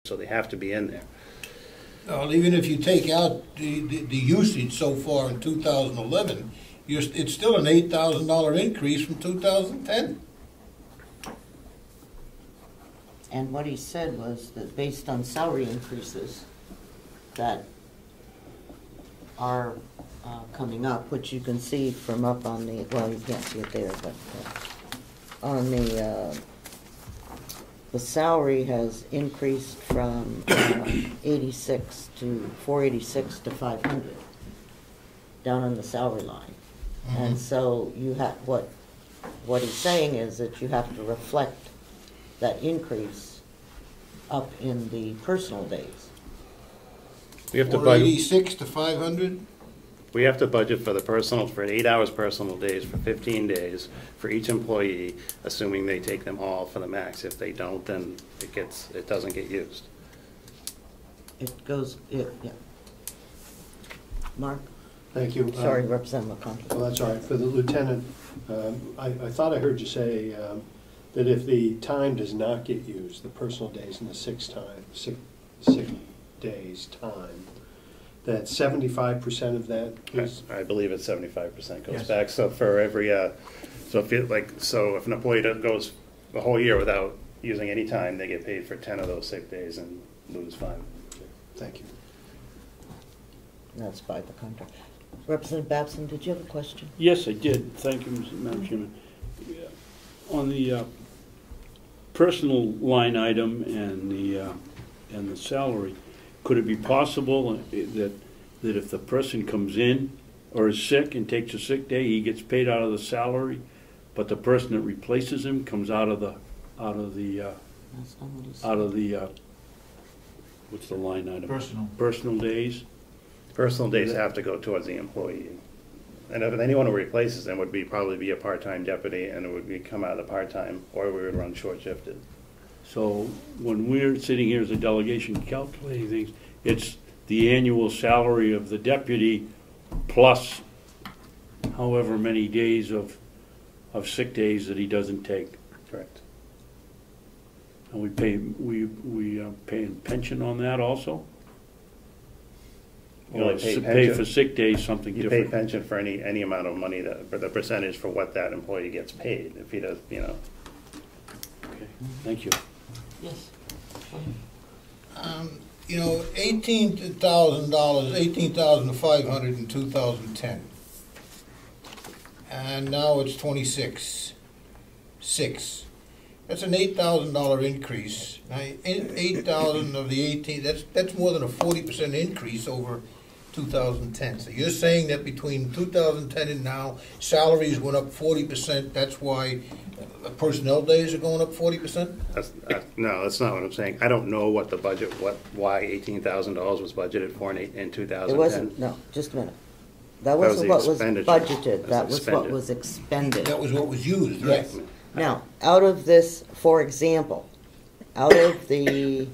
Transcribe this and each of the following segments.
so they have to be in there. Well, even if you take out the usage so far in 2011, it's still an $8,000 increase from 2010. And what he said was that based on salary increases that are coming up, which you can see from up on the, well, you can't see it there, but on the salary has increased from 86 to 486 to 500 down on the salary line. Mm-hmm. And so you have, what he's saying is that you have to reflect that increase up in the personal days. We have to 486 to 500? We have to budget for the personal, for 8 hours personal days, for 15 days, for each employee, assuming they take them all for the max. If they don't, then it doesn't get used. It goes, yeah. Mark? Thank you. Sorry, Representative McConaughey. Well, that's all right. For the lieutenant, I thought I heard you say that if the time does not get used, the personal days and the sick days time, that 75% of that is? I believe it's 75% goes yes. back. So for every, so if an employee goes a whole year without using any time, they get paid for 10 of those sick days and lose 5. Thank you. That's by the contract. Representative Babson, did you have a question? Yes, I did. Thank you, Madam Chairman. On the personal line item and the salary, could it be possible that if the person comes in or is sick and takes a sick day, he gets paid out of the salary, but the person that replaces him comes out of the what's the line item? Personal days. Personal days have to go towards the employee. And if anyone who replaces them would probably be a part-time deputy, and it would come out of the part-time, or we would run short-shifted. So when we're sitting here as a delegation calculating things, it's the annual salary of the deputy plus however many days of sick days that he doesn't take. Correct. And we pay pension on that also? You only pay for sick days, something different. You pay pension for any amount of money, for the percentage for what that employee gets paid. If he does, Okay, thank you. Yes. $18,000, $18,500 in 2010, and now it's 26,600. That's an $8,000 increase. Now, 8,000 of the 18, that's more than a 40% increase over 2010. So you're saying that between 2010 and now, salaries went up 40%. That's why personnel days are going up 40%? No, that's not what I'm saying. I don't know what the budget, why $18,000 was budgeted for in 2010. It wasn't. No, just a minute. That wasn't what was budgeted. That was what was expended. That was what was used, right? Yes. Now, out of this, for example, out of the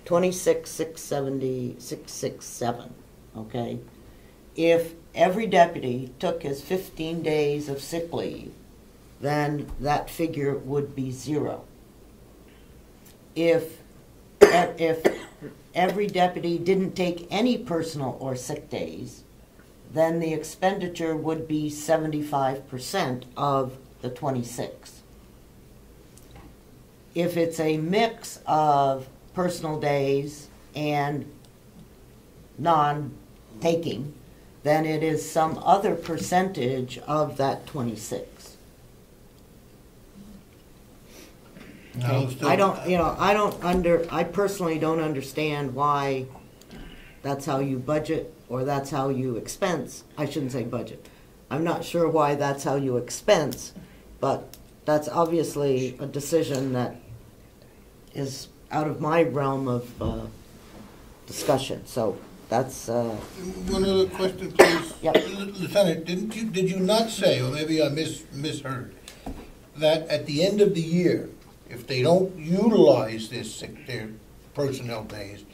26,667, okay, if every deputy took his 15 days of sick leave, then that figure would be 0. If every deputy didn't take any personal or sick days, then the expenditure would be 75% of the 26. If it's a mix of personal days and non-taking, then it is some other percentage of that 26. Okay. I personally don't understand why that's how you budget or that's how you expense. I shouldn't say budget. I'm not sure why that's how you expense, but that's obviously a decision that is out of my realm of discussion. So that's one other question, please. Yep. Lieutenant, did you not say, or maybe I misheard, that at the end of the year, if they don't utilize their personnel days,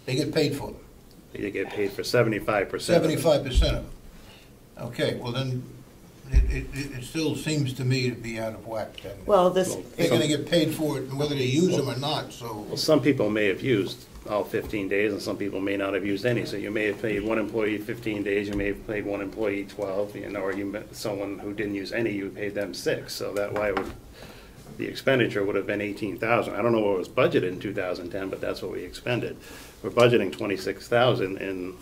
they get paid for them? They get paid for 75%. 75% of them. Okay, well then, it still seems to me to be out of whack. And Well, this, they're gonna get paid for it, whether they use them or not, so. Well, some people may have used all 15 days, and some people may not have used any. So you may have paid one employee 15 days, you may have paid one employee 12, or you met someone who didn't use any, you paid them 6. So that way, the expenditure would have been 18,000. I don't know what was budgeted in 2010, but that's what we expended. We're budgeting 26,000 in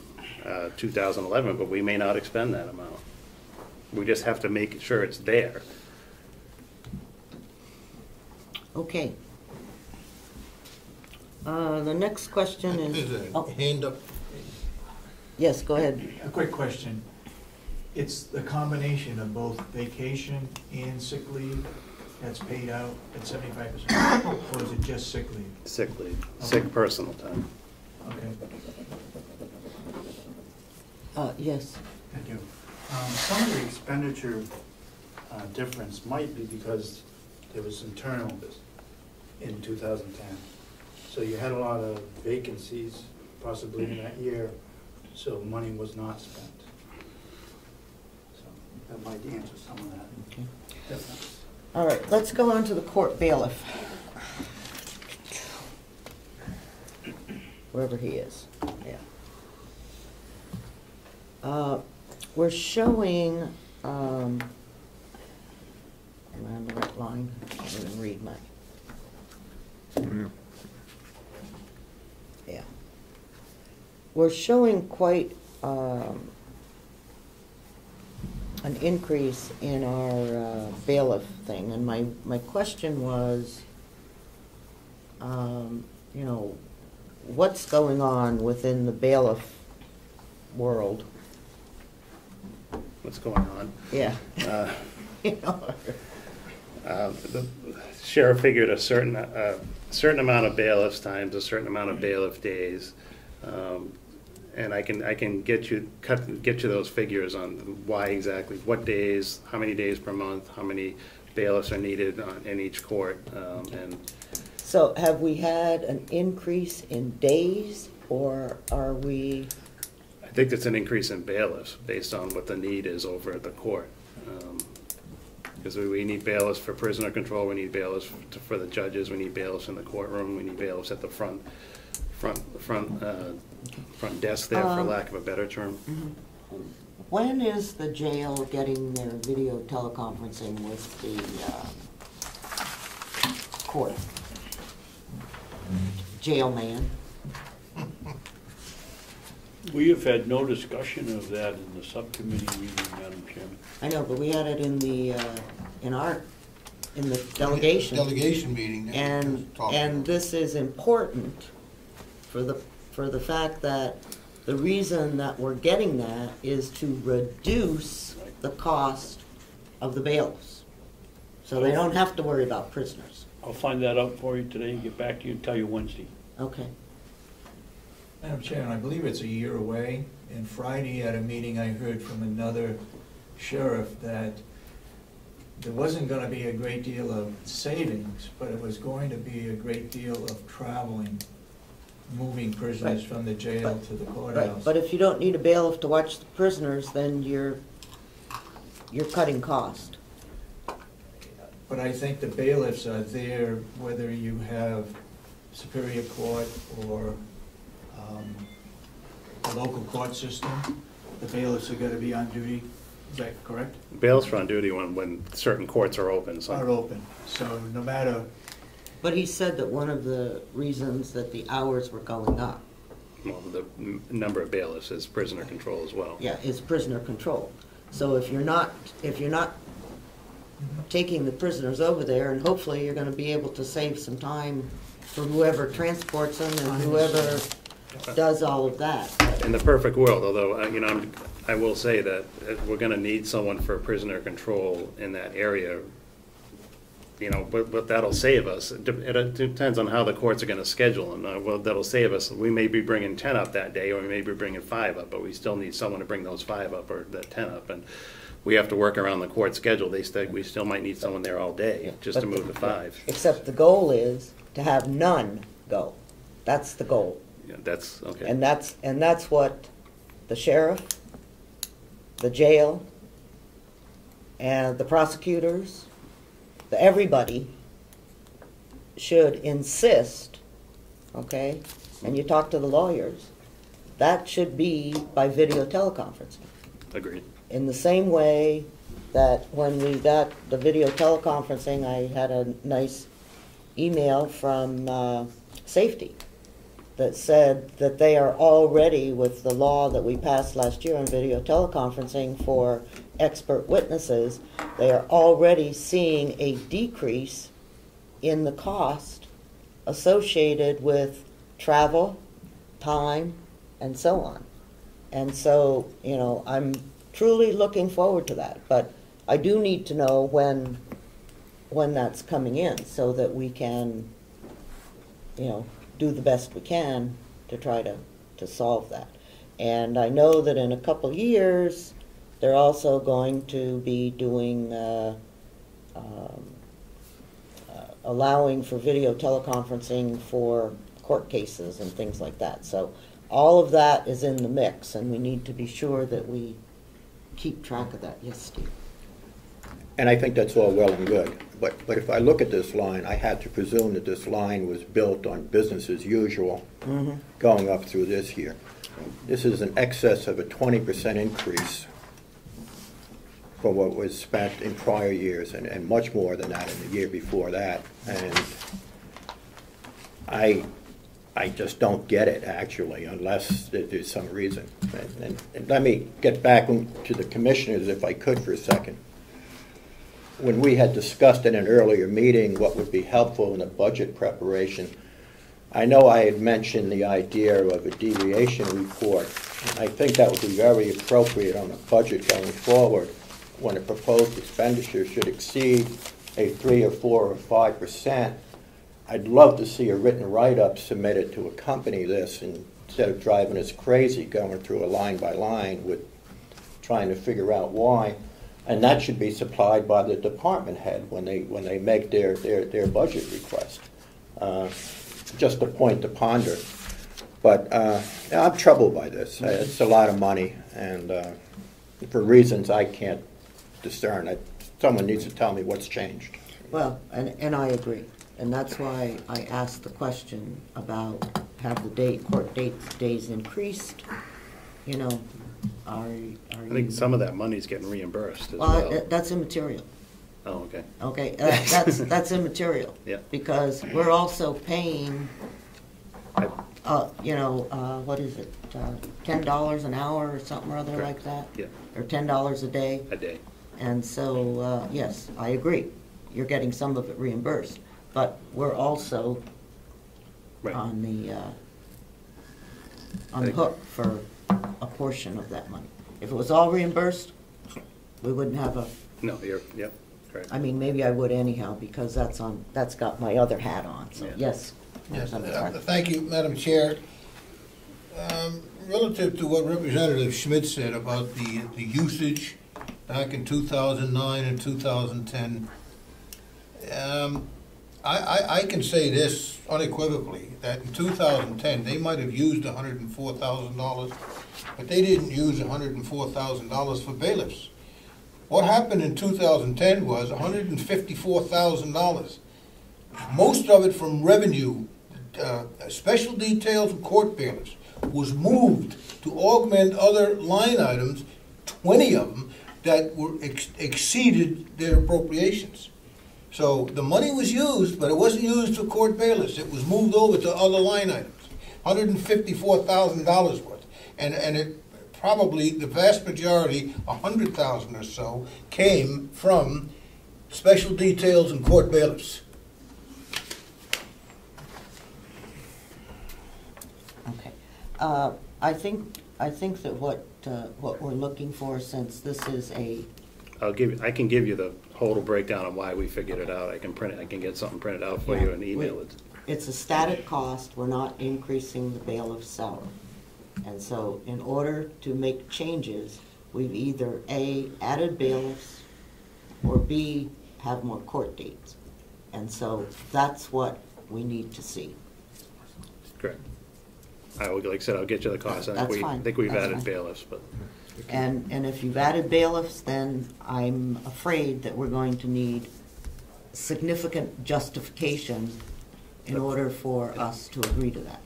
2011, but we may not expend that amount. We just have to make sure it's there. okay. The next question There's is, a oh, hand up. yes, go ahead. A quick question. It's the combination of both vacation and sick leave that's paid out at 75%? Or is it just sick leave? Sick leave, sick personal time. Okay, Yes, thank you. Some of the expenditure difference might be because there was some turnovers in 2010. So you had a lot of vacancies possibly in that year, so money was not spent. So that might answer some of that okay. difference. All right, let's go on to the court bailiff. Wherever he is, yeah. We're showing, am I on the right line? I can't even read my. Yeah. We're showing quite an increase in our bailiff thing, and my question was, you know, what's going on within the bailiff world? What's going on? Yeah. You know, The sheriff figured a certain amount of bailiffs times a certain amount of bailiff days, and I can get you those figures on why exactly, what days, how many days per month, how many bailiffs are needed in each court, and so have we had an increase in days, or are we? I think it's an increase in bailiffs based on what the need is over at the court. Because we need bailiffs for prisoner control, we need bailiffs for the judges, we need bailiffs in the courtroom, we need bailiffs at the front desk there, for lack of a better term. When is the jail getting their video teleconferencing with the court? Jail man? We have had no discussion of that in the subcommittee meeting, Madam Chairman. I know, but we had it in the, in the delegation. Delegation meeting. And this is important for the fact that the reason that we're getting that is to reduce the cost of the bailiffs. So they don't have to worry about prisoners. I'll find that out for you today and get back to you and tell you Wednesday. Okay. Madam Chairman, I believe it's a year away, and Friday at a meeting I heard from another sheriff that there wasn't going to be a great deal of savings, but it was going to be a great deal of traveling, moving prisoners from the jail to the courthouse. Right, but if you don't need a bailiff to watch the prisoners, then you're cutting cost. But I think the bailiffs are there whether you have Superior Court or the local court system. The bailiffs are going to be on duty. Is that correct? Bailiffs are on duty when certain courts are open. So. Are open. So no matter. But he said that one of the reasons that the hours were going up, Well, the number of bailiffs is prisoner control as well. yeah, is prisoner control. So if you're not taking the prisoners over there, and hopefully you're going to be able to save some time for whoever transports them and whoever does all of that. In the perfect world, although, you know, I will say that we're gonna need someone for prisoner control in that area. You know, but that'll save us. It depends on how the courts are gonna schedule them. Well, that'll save us. We may be bringing 10 up that day, or we may be bringing 5 up, but we still need someone to bring those 5 up or that 10 up. And we have to work around the court schedule. We still might need someone there all day just to move the 5. Except the goal is to have none go. That's the goal. Yeah, that's, okay. And that's what the sheriff, the jail, and the prosecutors, everybody should insist, okay, and you talk to the lawyers, that should be by video teleconferencing. Agreed. In the same way that when we got the video teleconferencing, I had a nice email from safety that said that they are already, with the law that we passed last year on video teleconferencing for expert witnesses, they are already seeing a decrease in the cost associated with travel, time, and so on. And so, you know, I'm truly looking forward to that, but I do need to know when that's coming in so that we can, you know, do the best we can to try to solve that. And I know that in a couple years, they're also going to be doing, allowing for video teleconferencing for court cases and things like that. So all of that is in the mix, and we need to be sure that we keep track of that. Yes, Steve? And I think that's all well and good. But if I look at this line, I had to presume that this line was built on business as usual going up through this year. This is in excess of a 20% increase for what was spent in prior years, and much more than that in the year before that. And I just don't get it, actually, unless there's some reason. And let me get back to the commissioners, if I could, for a second. When we had discussed in an earlier meeting what would be helpful in the budget preparation, I know I had mentioned the idea of a deviation report. And I think that would be very appropriate on a budget going forward when a proposed expenditure should exceed a 3 or 4 or 5%. I'd love to see a written write-up submitted to accompany this, instead of driving us crazy going through a line by line with trying to figure out why. And that should be supplied by the department head when they make their budget request. Just a point to ponder. But I'm troubled by this. It's a lot of money, and for reasons I can't discern, someone needs to tell me what's changed. Well, and I agree. And that's why I asked the question about have the court days increased? You know, are I think some of that money's getting reimbursed as well. well. That's immaterial. Oh, okay. Okay, that's immaterial. Yeah. Because we're also paying, you know, what is it, $10 an hour or something or other like that? Yeah. Or $10 a day? A day. And so, yes, I agree. You're getting some of it reimbursed. But we're also on the hook for a portion of that money. If it was all reimbursed, we wouldn't have a. No, yep, correct. I mean, maybe I would anyhow, because that's got my other hat on. So Yeah. yes. Yes, thank you, Madam Chair. Relative to what Representative Schmidt said about the usage back in 2009 and 2010, I can say this unequivocally, that in 2010, they might have used $104,000, but they didn't use $104,000 for bailiffs. What happened in 2010 was $154,000, most of it from revenue, special details and court bailiffs, was moved to augment other line items, 20 of them, that were exceeded their appropriations. So the money was used, but it wasn't used for court bailiffs. It was moved over to other line items, $154,000 worth. And it probably, the vast majority, 100,000 or so, came from special details and court bailiffs. Okay. I think that what we're looking for, since this is a. I can give you the total breakdown of why we figured it out. I can get something printed out for you and email it. It's a static cost. We're not increasing the bailiff's salary. And so in order to make changes, we've either A, added bailiffs, or B, have more court dates. And so that's what we need to see. Correct. Like I said, I'll get you the cost. I think we've added bailiffs, but And if you've added bailiffs, then I'm afraid that we're going to need significant justification in order for us to agree to that.